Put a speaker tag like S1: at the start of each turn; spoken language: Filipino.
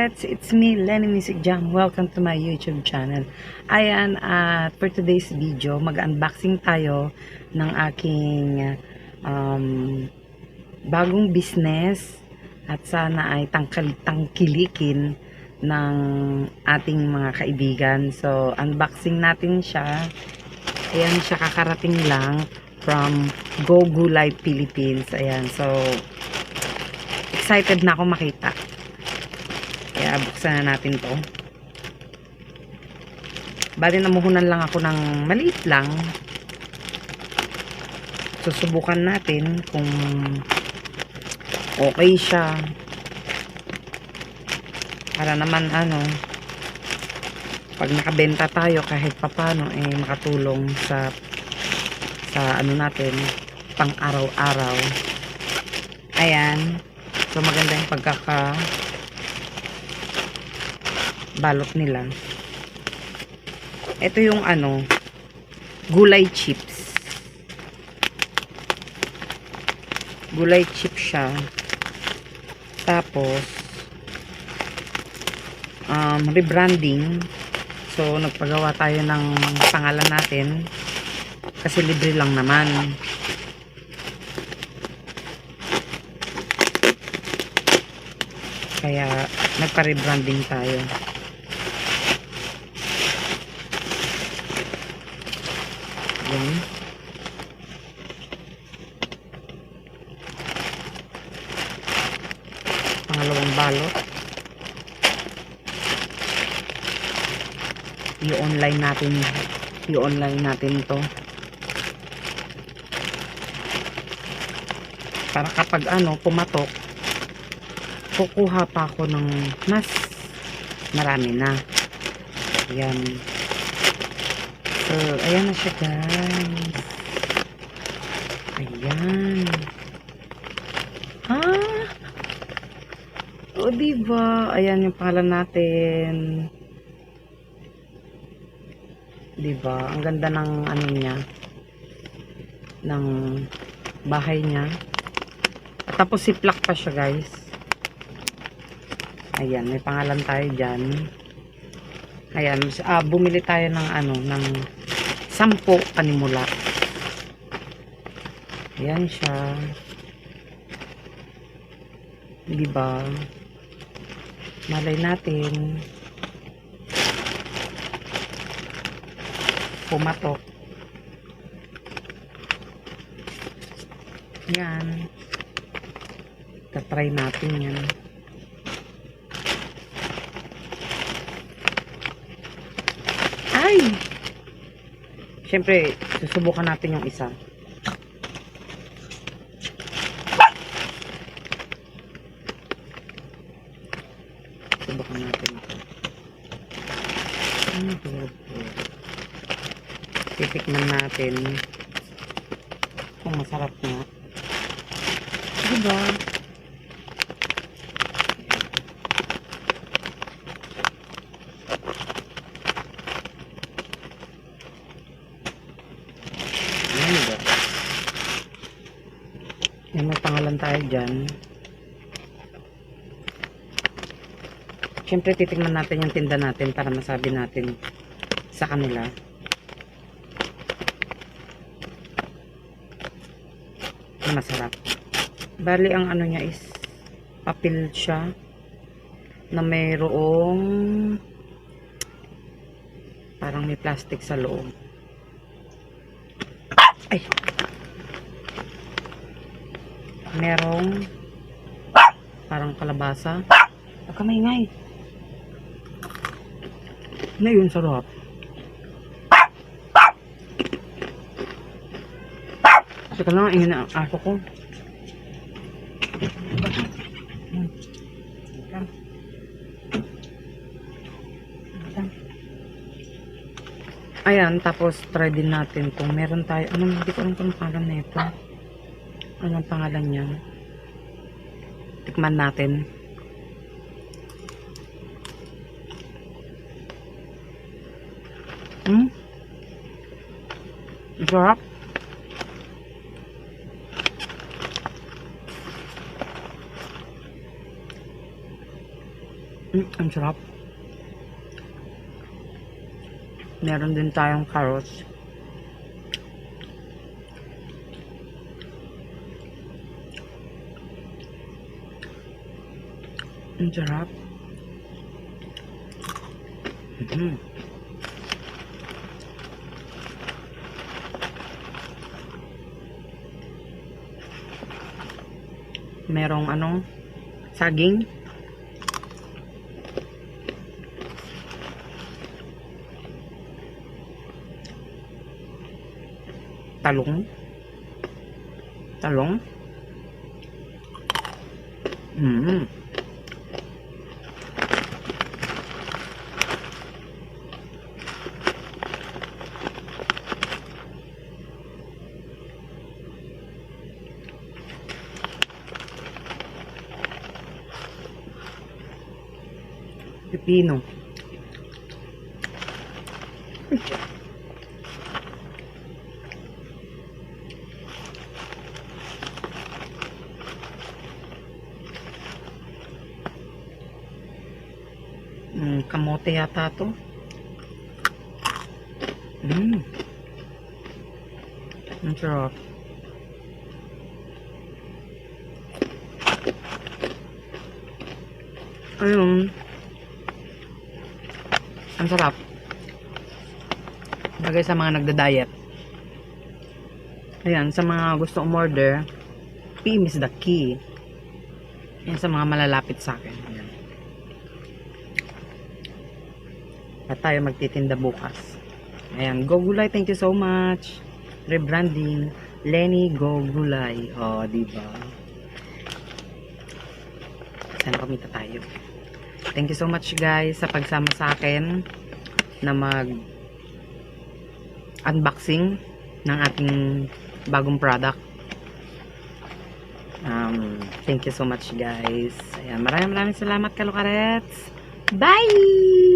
S1: Pets! It's me, Lenny Music Jam. Welcome to my YouTube channel. Ayan, for today's video, mag-unboxing tayo ng aking bagong business at sana ay tangkilikin ng ating mga kaibigan. So, unboxing natin siya. Ayan siya, kakarating lang from Go Gulay Philippines. Ayan, so excited na ako makita. Kaya buksan na natin to. Bali namuhunan lang ako ng maliit lang. Susubukan natin kung okay siya. Para naman pag nakabenta tayo kahit papano makatulong sa ano natin pang araw-araw. Ayan. So maganda yung balot nila. Ito yung gulay chips. Gulay chips siya. Tapos rebranding. So nagpagawa tayo ng pangalan natin kasi libre lang naman. Kaya nagpa-rebranding tayo. Yan. Pangalawang balot. I-online natin to. Para kapag pumatok, kukuha pa ako ng mas marami na. Ayan. So, ayan na siya, guys. Ayan. O, diba? Ayan yung pangalan natin. Diba? Ang ganda ng niya. Ng bahay niya. At tapos siplak pa siya, guys. Ayan, may pangalan tayo dyan. Ayan, bumili tayo ng ng 10 panimula. Ayan siya. Diba? Malay natin pumatok. Ayan. Tatry natin yan. Ay! Siyempre, susubukan natin yung isa. Subukan natin ito. Titikman natin kung masarap na. Diba? Yan, may pangalan tayo dyan. Siyempre titignan natin yung tinda natin para masabi natin sa kanila. Na masarap. Bali ang niya is papel siya na mayroong parang may plastic sa loob. Ay! Merong parang kalabasa. Huwag ka maingay. Na yun, sarap. Kasi ka lang, ingin ang aso ko. Ayan, tapos try din natin kung meron tayo. Hindi ko alam kung pangalan na ito. Anong pangalan niya? Tikman natin. Sarap. Ang sarap. Meron din tayong carrots. Ang sarap. Merong saging. Talong. Talong. Pipino. Kamote yata to. Ang sarap. Ayun. Ang sarap. Bagay sa mga nagda-diet. Ayan, sa mga gusto umorder, PM is the key. Ayan, sa mga malalapit sa akin. Ayan. At tayo magtitinda bukas. Ayan, Go Gulay, thank you so much. Rebranding, Lenny Go Gulay. O, diba? Sana kumita tayo. Thank you so much guys sa pagsama sa akin na unboxing ng ating bagong product. Thank you so much guys. Ayan, maraming salamat Kalukarets. Bye!